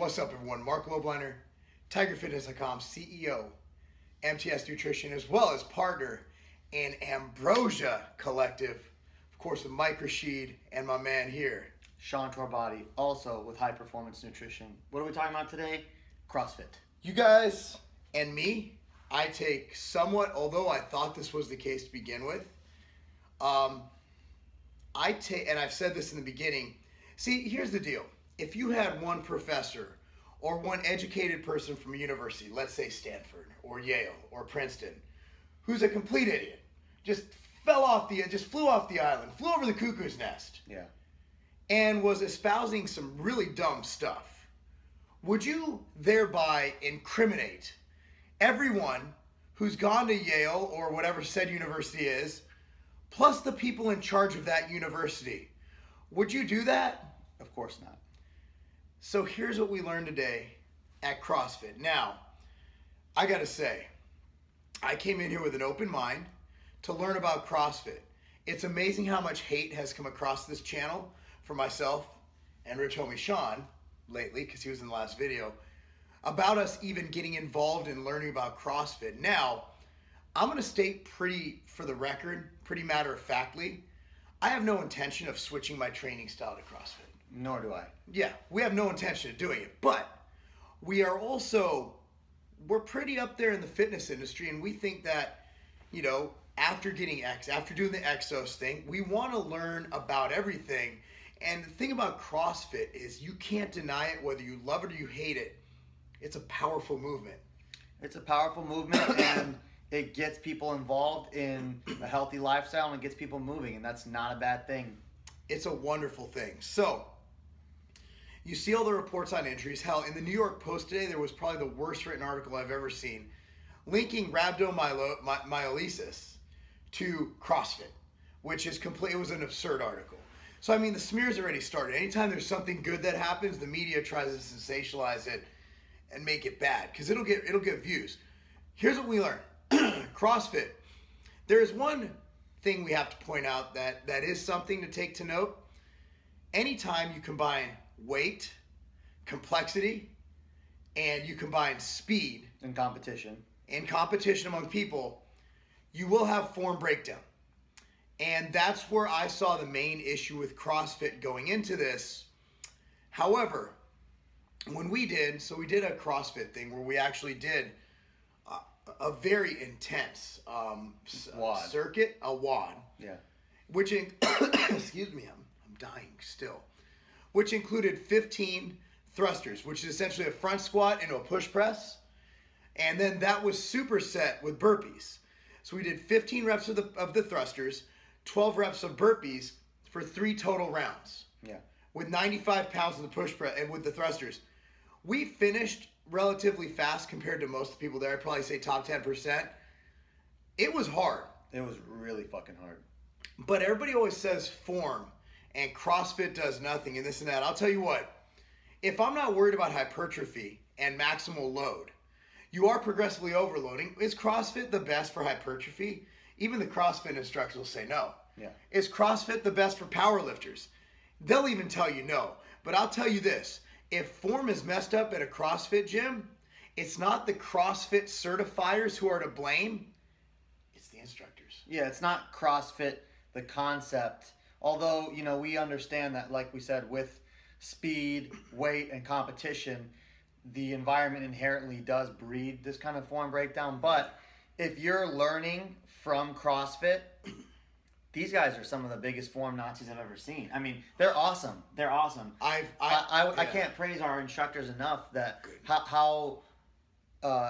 What's up, everyone? Marc Lobliner, TigerFitness.com, CEO, MTS Nutrition, as well as partner in Ambrosia Collective. Of course, with Mike Rashid and my man here, Sean Torbati, also with High Performance Nutrition. What are we talking about today? CrossFit. You guys and me, I take somewhat, although I thought this was the case to begin with, I take, and I've said this in the beginning, see, here's the deal. If you had one professor or one educated person from a university, let's say Stanford or Yale or Princeton, who's a complete idiot, just flew off the island, flew over the cuckoo's nest, Yeah. and was espousing some really dumb stuff, would you thereby incriminate everyone who's gone to Yale or whatever said university is, plus the people in charge of that university? Would you do that? Of course not. So here's what we learned today at CrossFit. Now, I gotta say, I came in here with an open mind to learn about CrossFit. It's amazing how much hate has come across this channel for myself and rich homie Sean lately, because he was in the last video, about us even getting involved in learning about CrossFit. Now, I'm gonna state for the record, pretty matter-of-factly, I have no intention of switching my training style to CrossFit. Nor do I. Yeah, we have no intention of doing it, but we are also, we're pretty up there in the fitness industry, and we think that, you know, after doing the Exos thing, we want to learn about everything. And the thing about CrossFit is you can't deny it, whether you love it or you hate it. It's a powerful movement. It's a powerful movement, and it gets people involved in a healthy lifestyle, and it gets people moving, and that's not a bad thing. It's a wonderful thing. So, you see all the reports on injuries. Hell, in the New York Post today, there was probably the worst written article I've ever seen, linking rhabdomyolysis to CrossFit, which is complete. It was an absurd article. So I mean, the smears already started. Anytime there's something good that happens, the media tries to sensationalize it and make it bad because it'll get views. Here's what we learned: CrossFit. There is one thing we have to point out that is something to take to note. Anytime you combine weight, complexity, and you combine speed In competition among people, you will have form breakdown. And that's where I saw the main issue with CrossFit going into this. However, when we did a CrossFit thing where we actually did a very intense circuit, a WOD. Yeah. Which, excuse me, I'm dying still. Which included 15 thrusters, which is essentially a front squat into a push press. And then that was superset with burpees. So we did 15 reps of the thrusters, 12 reps of burpees for 3 total rounds. Yeah. With 95 pounds of the push press and with the thrusters. We finished relatively fast compared to most people there. I'd probably say top 10%. It was hard. It was really fucking hard. But everybody always says form and CrossFit does nothing and this and that. I'll tell you what, if I'm not worried about hypertrophy and maximal load, you are progressively overloading. Is CrossFit the best for hypertrophy? Even the CrossFit instructors will say no. Yeah. Is CrossFit the best for powerlifters? They'll even tell you no. But I'll tell you this, if form is messed up at a CrossFit gym, it's not the CrossFit certifiers who are to blame, it's the instructors. Yeah, it's not CrossFit, the concept. Although, you know, we understand that, like we said, with speed, weight, and competition, the environment inherently does breed this kind of form breakdown. But if you're learning from CrossFit, these guys are some of the biggest form Nazis I've ever seen. I mean, they're awesome. They're awesome. I can't praise our instructors enough that how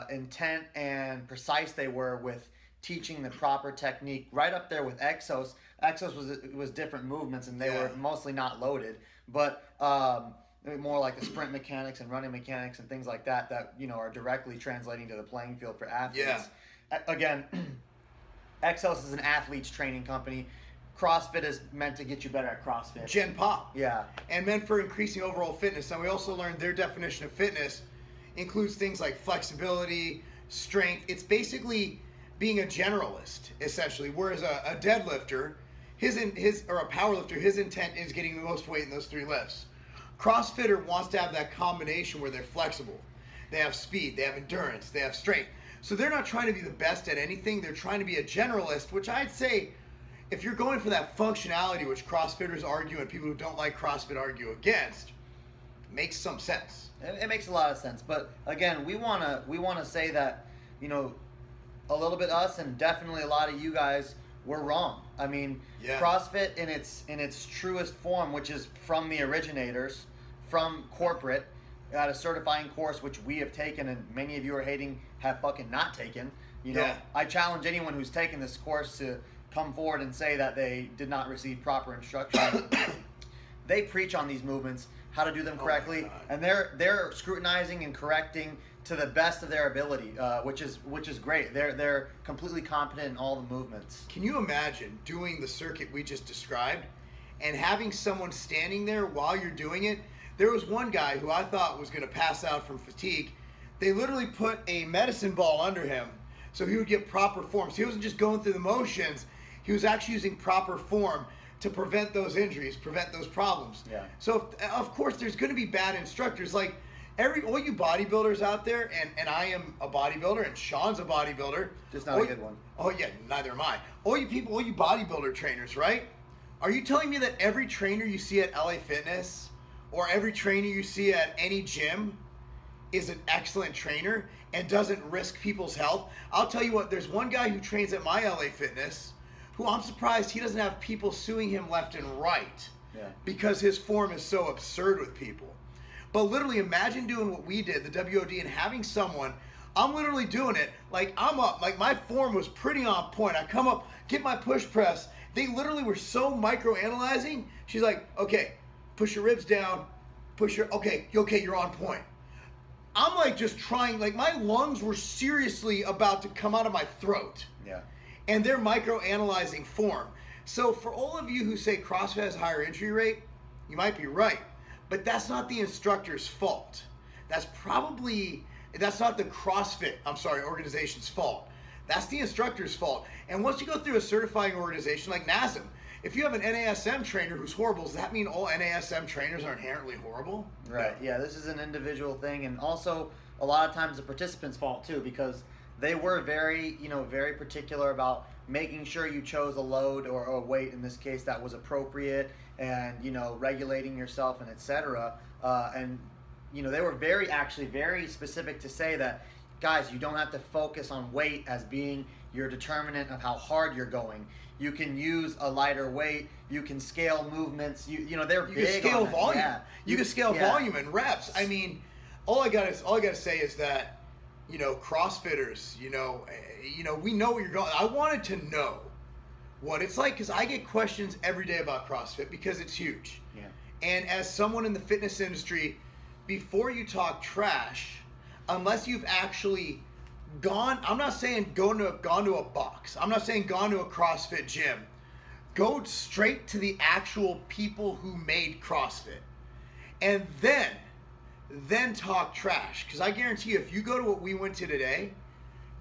intent and precise they were with teaching the proper technique, right up there with Exos. Exos was different movements, and they were mostly not loaded, but more like the sprint mechanics and running mechanics and things like that, you know, are directly translating to the playing field for athletes. Yeah. Again, Exos is an athlete's training company. CrossFit is meant to get you better at CrossFit. Gen Pop. Yeah. And meant for increasing overall fitness. And we also learned their definition of fitness includes things like flexibility, strength. It's basically being a generalist, essentially. Whereas a deadlifter, or a power lifter, his intent is getting the most weight in those 3 lifts. CrossFitter wants to have that combination where they're flexible. They have speed, they have endurance, they have strength. So they're not trying to be the best at anything. They're trying to be a generalist, which I'd say if you're going for that functionality, which CrossFitters argue and people who don't like CrossFit argue against, makes some sense. It makes a lot of sense. But again, we wanna say that, you know, a little bit us and definitely a lot of you guys were wrong. I mean, Yeah. CrossFit in its truest form, which is from the originators, from corporate, at a certifying course which we have taken and many of you are hating have fucking not taken. You know, Yeah. I challenge anyone who's taken this course to come forward and say that they did not receive proper instruction. They preach on these movements, how to do them correctly, and they're scrutinizing and correcting to the best of their ability, which is great. They're completely competent in all the movements. Can you imagine doing the circuit we just described and having someone standing there while you're doing it? There was one guy who I thought was going to pass out from fatigue. They literally put a medicine ball under him so he would get proper form. So he wasn't just going through the motions. He was actually using proper form to prevent those injuries, prevent those problems. Yeah. So, of course, there's going to be bad instructors. Like, all you bodybuilders out there, and I am a bodybuilder, and Sean's a bodybuilder. Just not a good one. Oh, yeah, neither am I. All you bodybuilder trainers, right? Are you telling me that every trainer you see at LA Fitness or every trainer you see at any gym is an excellent trainer and doesn't risk people's health? I'll tell you what, there's one guy who trains at my LA Fitness who I'm surprised he doesn't have people suing him left and right. Yeah. Because his form is so absurd with people. But literally imagine doing what we did, the WOD, and having someone, I'm literally doing it, like I'm up, like my form was pretty on point. I come up, get my push press. They literally were so micro-analyzing. She's like, okay, push your ribs down, okay, you're on point. I'm like just trying, like my lungs were seriously about to come out of my throat. Yeah. And they're micro-analyzing form. So for all of you who say CrossFit has a higher injury rate, you might be right. But that's not the instructor's fault. That's not the CrossFit, organization's fault. That's the instructor's fault. And once you go through a certifying organization like NASM, if you have an NASM trainer who's horrible, does that mean all NASM trainers are inherently horrible? Right. Yeah, this is an individual thing, and also a lot of times the participant's fault too, because they were very particular about making sure you chose a load or a weight, in this case, that was appropriate, and regulating yourself and etc. And they were very specific to say that, guys, you don't have to focus on weight as being your determinant of how hard you're going. You can use a lighter weight. You can scale movements. They're you big can scale on that. volume. Yeah. You can scale volume and reps. I mean, all I gotta say is that CrossFitters, we know where you're going. I wanted to know what it's like because I get questions every day about CrossFit because it's huge. Yeah. And as someone in the fitness industry, before you talk trash, unless you've actually gone, I'm not saying gone to a box. I'm not saying gone to a CrossFit gym. Go straight to the actual people who made CrossFit. And then talk trash. Because I guarantee you, if you go to what we went to today,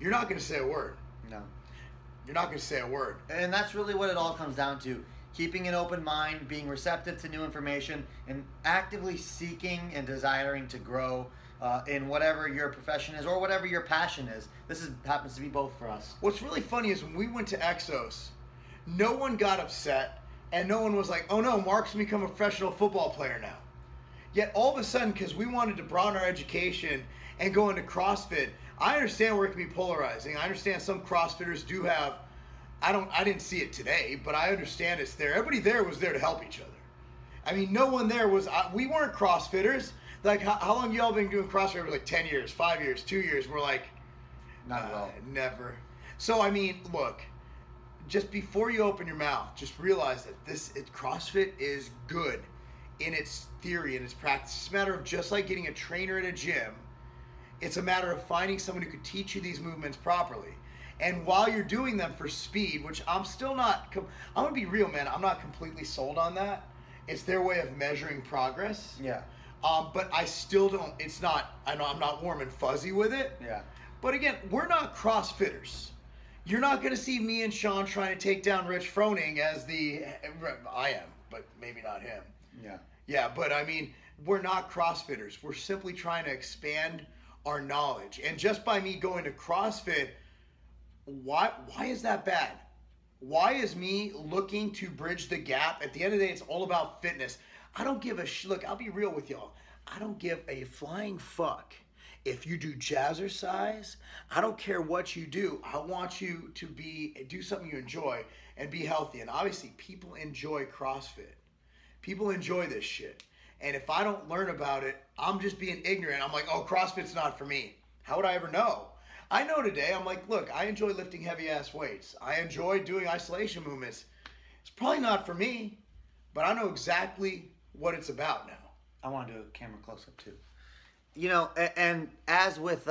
you're not going to say a word. No. You're not going to say a word. And that's really what it all comes down to. Keeping an open mind, being receptive to new information, and actively seeking and desiring to grow in whatever your profession is or whatever your passion is. Happens to be both for us. What's really funny is when we went to Exos, no one got upset and no one was like, oh no, Mark's become a professional football player now. Yet all of a sudden, because we wanted to broaden our education and go into CrossFit, I understand where it can be polarizing. I understand some CrossFitters do have, I didn't see it today, but I understand it's there. Everybody there was there to help each other. I mean, no one there was, we weren't CrossFitters. Like, how long y'all been doing CrossFit? We're like 10 years, 5 years, 2 years. We're like, not at all. Never. So, I mean, look, just before you open your mouth, just realize that CrossFit is good in its theory and its practice. It's a matter of just like getting a trainer at a gym, it's a matter of finding someone who could teach you these movements properly. And while you're doing them for speed, which I'm still not, I'm gonna be real, man, I'm not completely sold on that. It's their way of measuring progress. Yeah. But I still don't, I know I'm not warm and fuzzy with it. Yeah. But again, we're not CrossFitters. You're not gonna see me and Sean trying to take down Rich Froning I am, but maybe not him. Yeah. Yeah, but I mean, we're not CrossFitters. We're simply trying to expand our knowledge. And just by me going to CrossFit, why is that bad? Why is me looking to bridge the gap? At the end of the day, it's all about fitness. I don't give a look, I'll be real with y'all. I don't give a flying fuck if you do jazzercise. I don't care what you do. I want you to do something you enjoy and be healthy. And obviously, people enjoy CrossFit. People enjoy this shit. And if I don't learn about it, I'm just being ignorant. I'm like, oh, CrossFit's not for me. How would I ever know? I know today. I'm like, look, I enjoy lifting heavy-ass weights. I enjoy doing isolation movements. It's probably not for me, but I know exactly what it's about now. I want to do a camera close-up, too. You know, and as with,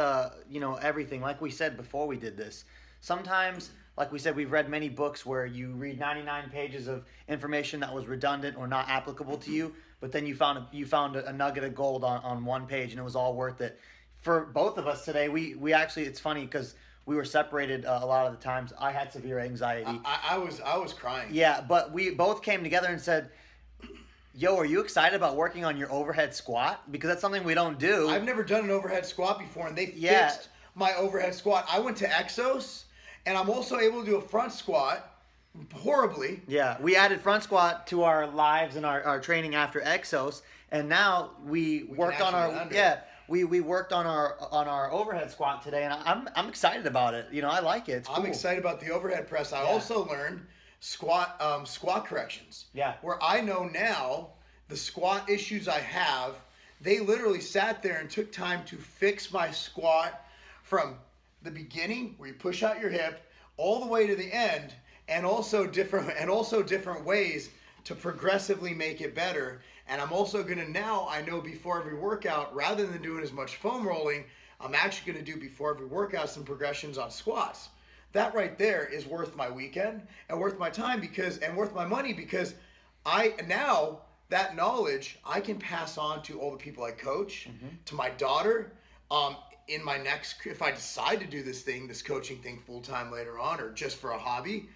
you know, everything, like we said before we did this, sometimes, like we said, we've read many books where you read 99 pages of information that was redundant or not applicable to you, but then you found a nugget of gold on one page, and it was all worth it. For both of us today, we actually, it's funny because we were separated a lot of the times. I had severe anxiety. I was crying. Yeah, but we both came together and said, yo, are you excited about working on your overhead squat? Because that's something we don't do. I've never done an overhead squat before, and they fixed my overhead squat. I went to Exos, and I'm also able to do a front squat horribly. Yeah, we added front squat to our lives and our training after Exos, and now we worked on our we worked on our overhead squat today, and I'm excited about it. You know, I like it. It's cool. I'm excited about the overhead press. I also learned squat corrections. Yeah. Where I know now the squat issues I have, they literally sat there and took time to fix my squat from the beginning where you push out your hip all the way to the end, and also different ways to progressively make it better. And I'm also going to now, I know before every workout, rather than doing as much foam rolling, I'm actually going to do before every workout some progressions on squats. That right there is worth my weekend and worth my time and worth my money, because now that knowledge I can pass on to all the people I coach, to my daughter, in my next, if I decide to do this coaching thing full time later on, or just for a hobby,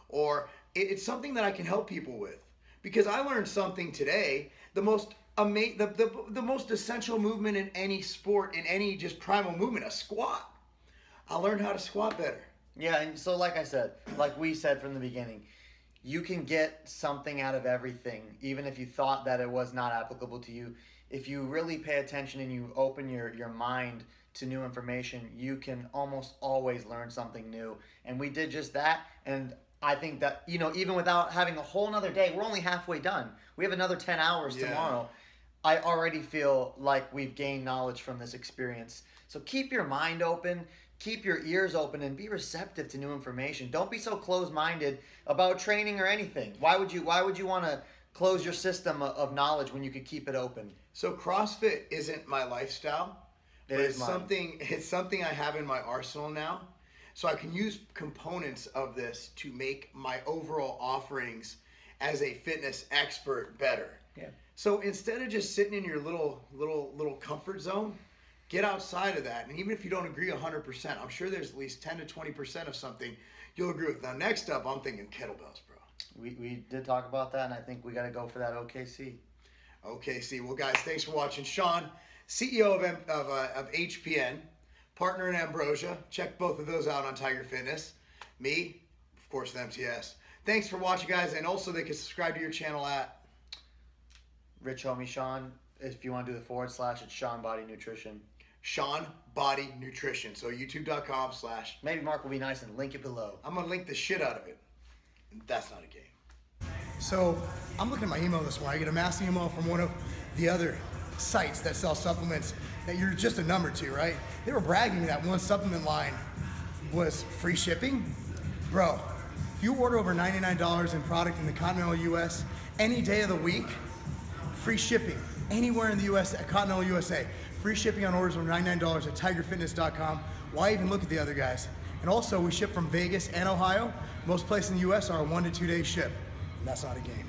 or it's something that I can help people with. Because I learned something today, the most essential movement in any sport, in any just primal movement, a squat. I learned how to squat better. Yeah, and so like I said, like we said from the beginning, you can get something out of everything, even if you thought that it was not applicable to you. If you really pay attention and you open your mind to new information, you can almost always learn something new. And we did just that, and I think that, you know, even without having a whole nother day, we're only halfway done. We have another 10 hours tomorrow. I already feel like we've gained knowledge from this experience. So keep your mind open, keep your ears open, and be receptive to new information. Don't be so closed-minded about training or anything. Why would you want to close your system of knowledge when you could keep it open? So CrossFit isn't my lifestyle. It's something I have in my arsenal now. So I can use components of this to make my overall offerings as a fitness expert better. Yeah. So instead of just sitting in your little comfort zone, get outside of that. And even if you don't agree 100%, I'm sure there's at least 10 to 20% of something you'll agree with. Now, next up, I'm thinking kettlebells, bro. We did talk about that, and I think we got to go for that OKC. OKC. Well, guys, thanks for watching. Sean, CEO of HPN. Partner in Ambrosia. Check both of those out on Tiger Fitness. Me, of course, with MTS. Thanks for watching, guys. And also, they can subscribe to your channel at Rich Homie Sean. If you want to do the / it's Sean Body Nutrition. Sean Body Nutrition. So youtube.com / Maybe Mark will be nice and link it below. I'm going to link the shit out of it. That's not a game. So I'm looking at my email this morning. I get a mass email from one of the other sites that sell supplements that you're just a number to, right? They were bragging that one supplement line was free shipping. Bro, if you order over $99 in product in the continental US any day of the week, free shipping anywhere in the US, at continental USA. Free shipping on orders over $99 at tigerfitness.com. Why even look at the other guys? And also, we ship from Vegas and Ohio. Most places in the US are a 1 to 2 day ship, and that's not a game.